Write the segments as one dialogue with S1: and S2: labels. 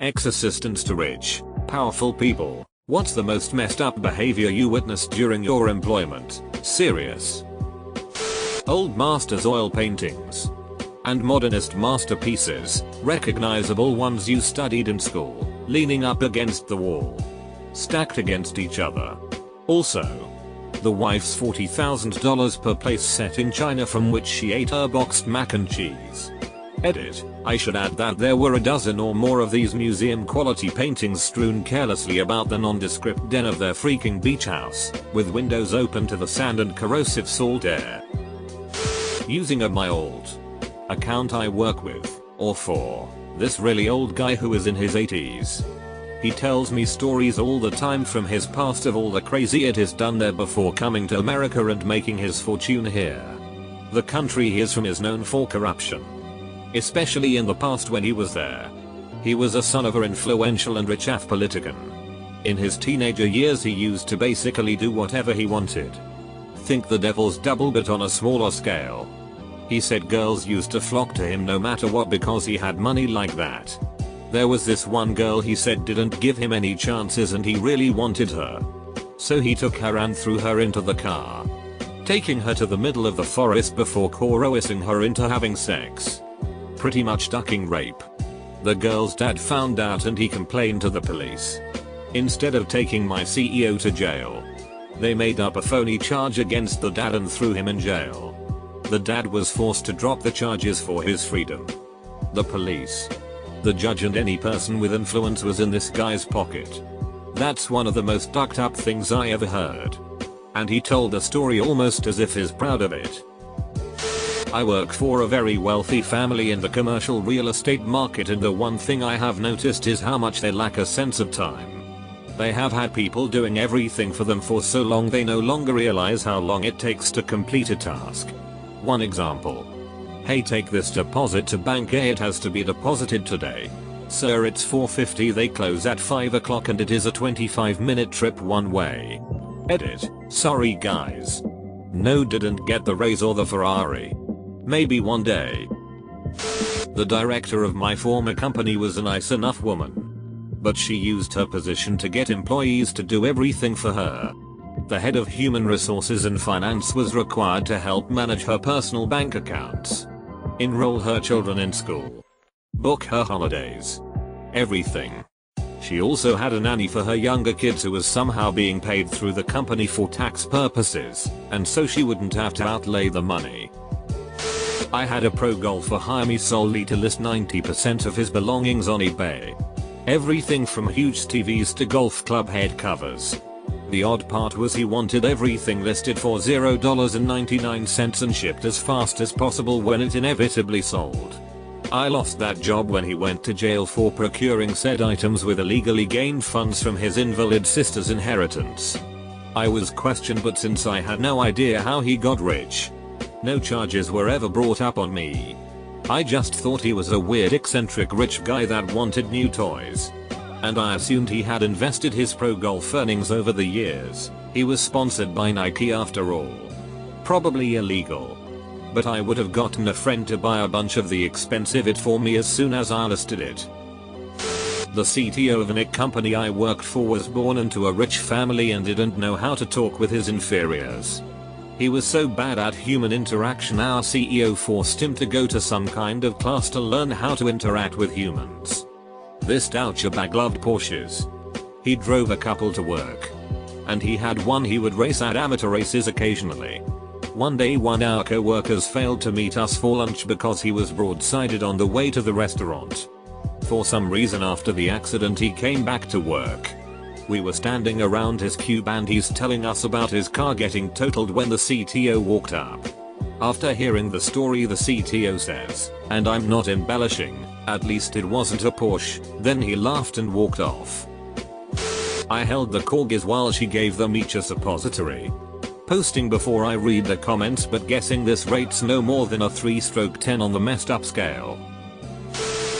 S1: Ex-assistants to rich, powerful people. What's the most messed up behavior you witnessed during your employment? Serious. Old masters' oil paintings and modernist masterpieces, recognizable ones you studied in school, leaning up against the wall, stacked against each other. Also, the wife's $40,000 per place set in China from which she ate her boxed mac and cheese. Edit. I should add that there were a dozen or more of these museum quality paintings strewn carelessly about the nondescript den of their freaking beach house, with windows open to the sand and corrosive salt air. Using my old account I work with, or for, this really old guy who is in his 80s. He tells me stories all the time from his past of all the crazy it has done there before coming to America and making his fortune here. The country he is from is known for corruption, especially in the past when he was there. He was a son of an influential and rich AF politician. In his teenager years he used to basically do whatever he wanted. Think the devil's double but on a smaller scale. He said girls used to flock to him no matter what because he had money like that. There was this one girl he said didn't give him any chances and he really wanted her. So he took her and threw her into the car, taking her to the middle of the forest before coercing her into having sex. Pretty much ducking rape. The girl's dad found out and he complained to the police. Instead of taking my CEO to jail, they made up a phony charge against the dad and threw him in jail. The dad was forced to drop the charges for his freedom. The police, the judge and any person with influence was in this guy's pocket. That's one of the most ducked up things I ever heard. And he told the story almost as if he's proud of it. I work for a very wealthy family in the commercial real estate market and the one thing I have noticed is how much they lack a sense of time. They have had people doing everything for them for so long they no longer realize how long it takes to complete a task. One example. Hey, take this deposit to bank A, it has to be deposited today. Sir, it's 4:50, they close at 5 o'clock and it is a 25-minute trip one way. Edit. Sorry guys. No, didn't get the raise or the Ferrari. Maybe one day. The director of my former company was a nice enough woman, but she used her position to get employees to do everything for her. The head of human resources and finance was required to help manage her personal bank accounts, enroll her children in school, book her holidays, everything. She also had a nanny for her younger kids who was somehow being paid through the company for tax purposes, and so she wouldn't have to outlay the money. I had a pro golfer hire me solely to list 90% of his belongings on eBay. Everything from huge TVs to golf club head covers. The odd part was he wanted everything listed for $0.99 and shipped as fast as possible when it inevitably sold. I lost that job when he went to jail for procuring said items with illegally gained funds from his invalid sister's inheritance. I was questioned, but since I had no idea how he got rich, no charges were ever brought up on me. I just thought he was a weird eccentric rich guy that wanted new toys. And I assumed he had invested his pro golf earnings over the years. He was sponsored by Nike after all. Probably illegal. But I would have gotten a friend to buy a bunch of the expensive it for me as soon as I listed it. The CTO of a company I worked for was born into a rich family and didn't know how to talk with his inferiors. He was so bad at human interaction our CEO forced him to go to some kind of class to learn how to interact with humans. This douchebag loved Porsches. He drove a couple to work. And he had one he would race at amateur races occasionally. One day one of our co-workers failed to meet us for lunch because he was broadsided on the way to the restaurant. For some reason after the accident he came back to work. We were standing around his cube and he's telling us about his car getting totaled when the CTO walked up. After hearing the story, the CTO says, and I'm not embellishing, at least it wasn't a Porsche. Then he laughed and walked off. I held the corgis while she gave them each a suppository. Posting before I read the comments, but guessing this rates no more than a 3/10 on the messed up scale.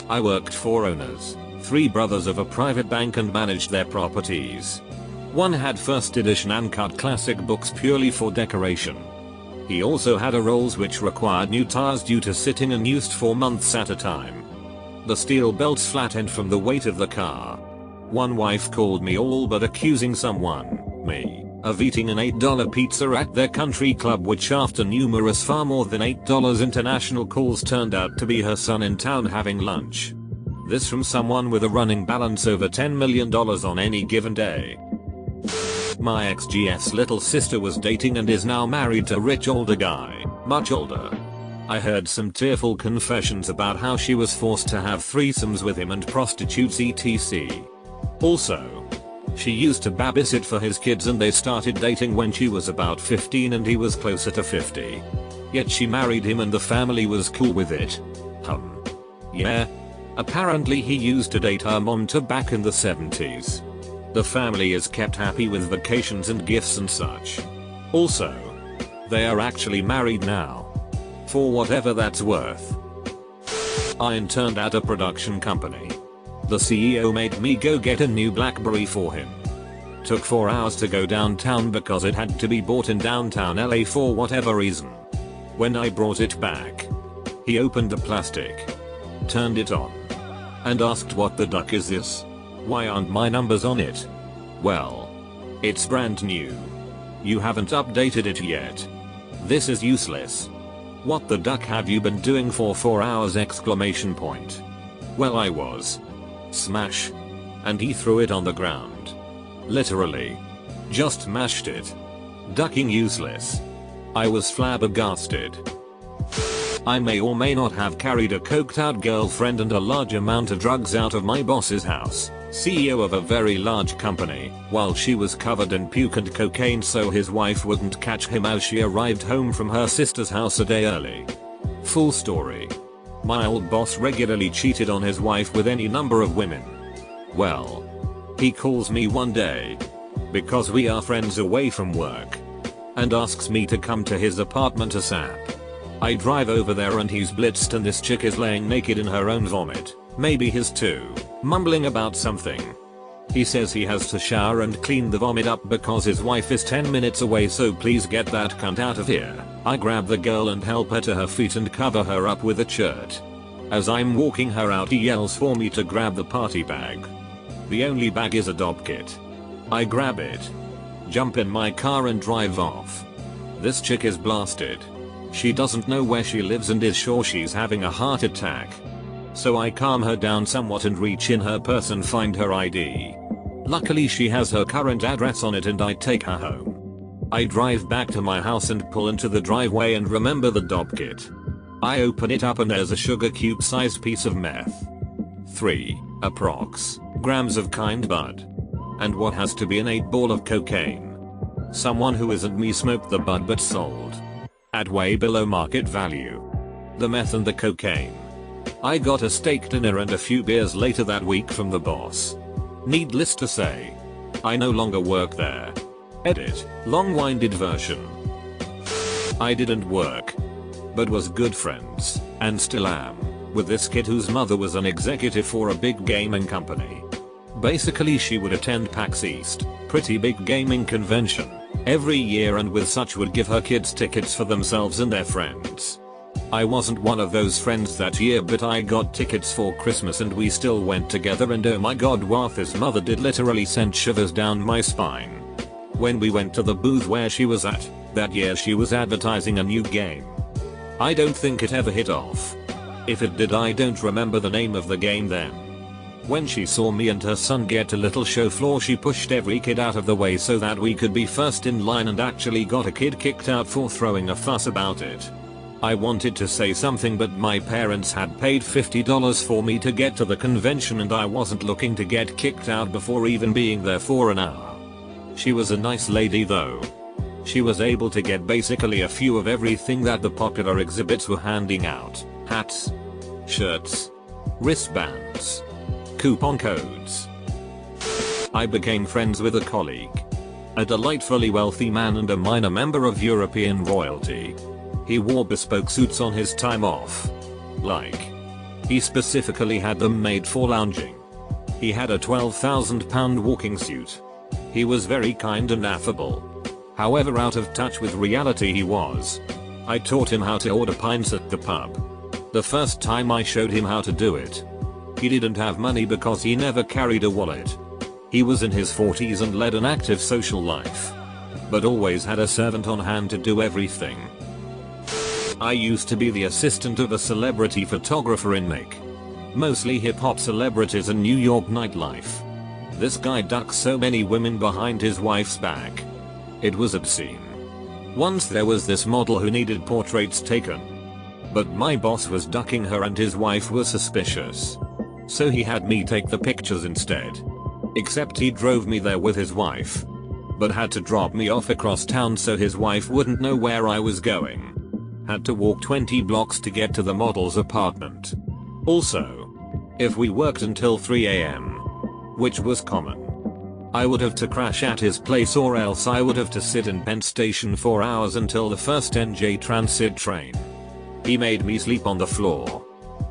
S1: I worked for owners, 3 brothers of a private bank, and managed their properties. One had first edition uncut classic books purely for decoration. He also had a Rolls which required new tires due to sitting unused for months at a time. The steel belts flattened from the weight of the car. One wife called me all but accusing me, of eating an $8 pizza at their country club, which after numerous far more than $8 international calls turned out to be her son in town having lunch. This from someone with a running balance over $10 million on any given day. My ex-GF's little sister was dating and is now married to a rich older guy, much older. I heard some tearful confessions about how she was forced to have threesomes with him and prostitutes etc. Also, she used to babysit for his kids and they started dating when she was about 15 and he was closer to 50. Yet she married him and the family was cool with it. Yeah. Apparently he used to date her mom too back in the 70s. The family is kept happy with vacations and gifts and such. Also, they are actually married now. For whatever that's worth. I interned at a production company. The CEO made me go get a new BlackBerry for him. Took 4 hours to go downtown because it had to be bought in downtown LA for whatever reason. When I brought it back, he opened the plastic, turned it on, and asked, "What the duck is this? Why aren't my numbers on it?" "Well, it's brand new. You haven't updated it yet. This is useless. What the duck have you been doing for 4 hours?" Well, I was. Smash. And he threw it on the ground. Literally. Just smashed it. Ducking useless. I was flabbergasted. I may or may not have carried a coked out girlfriend and a large amount of drugs out of my boss's house, CEO of a very large company, while she was covered in puke and cocaine so his wife wouldn't catch him as she arrived home from her sister's house a day early. Full story. My old boss regularly cheated on his wife with any number of women. Well, he calls me one day, because we are friends away from work, and asks me to come to his apartment ASAP. I drive over there and he's blitzed and this chick is laying naked in her own vomit, maybe his too, mumbling about something. He says he has to shower and clean the vomit up because his wife is 10 minutes away, so please get that cunt out of here. I grab the girl and help her to her feet and cover her up with a shirt. As I'm walking her out, he yells for me to grab the party bag. The only bag is a dope kit. I grab it, jump in my car and drive off. This chick is blasted. She doesn't know where she lives and is sure she's having a heart attack. So I calm her down somewhat and reach in her purse and find her ID. Luckily she has her current address on it and I take her home. I drive back to my house and pull into the driveway and remember the dope kit. I open it up and there's a sugar cube sized piece of meth. 3, approx, grams of kind bud. And what has to be an 8 ball of cocaine. Someone who isn't me smoked the bud but sold at way below market value. The meth and the cocaine. I got a steak dinner and a few beers later that week from the boss. Needless to say, I no longer work there. Edit, long-winded version. I didn't work, but was good friends, and still am, with this kid whose mother was an executive for a big gaming company. Basically she would attend PAX East, pretty big gaming convention, every year and with such would give her kids tickets for themselves and their friends. I wasn't one of those friends that year, but I got tickets for Christmas and we still went together, and oh my god, Warth's mother did literally send shivers down my spine. When we went to the booth where she was at, that year she was advertising a new game. I don't think it ever hit off. If it did, I don't remember the name of the game then. When she saw me and her son get a little show floor, she pushed every kid out of the way so that we could be first in line and actually got a kid kicked out for throwing a fuss about it. I wanted to say something, but my parents had paid $50 for me to get to the convention and I wasn't looking to get kicked out before even being there for an hour. She was a nice lady though. She was able to get basically a few of everything that the popular exhibits were handing out. Hats, shirts, wristbands, coupon codes. I became friends with a colleague, a delightfully wealthy man and a minor member of European royalty. He wore bespoke suits on his time off. He specifically had them made for lounging. He had a £12,000 walking suit. He was very kind and affable. However out of touch with reality he was. I taught him how to order pints at the pub. The first time I showed him how to do it, He didn't have money because he never carried a wallet. He was in his 40s and led an active social life, but always had a servant on hand to do everything. I used to be the assistant of a celebrity photographer in Make. Mostly hip hop celebrities and New York nightlife. This guy ducked so many women behind his wife's back. It was obscene. Once there was this model who needed portraits taken, but my boss was ducking her and his wife was suspicious. So he had me take the pictures instead. Except he drove me there with his wife, but had to drop me off across town so his wife wouldn't know where I was going. Had to walk 20 blocks to get to the model's apartment. Also, if we worked until 3 AM, which was common, I would have to crash at his place or else I would have to sit in Penn Station for hours until the first NJ Transit train. He made me sleep on the floor.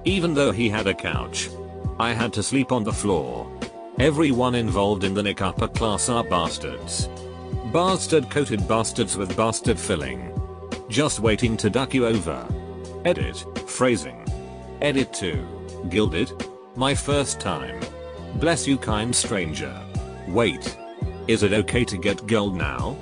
S1: Even though he had a couch, I had to sleep on the floor. Everyone involved in the Nick upper class are bastards. Bastard coated bastards with bastard filling. Just waiting to duck you over. Edit, phrasing. Edit 2. Gilded? My first time. Bless you kind stranger. Wait. Is it okay to get gold now?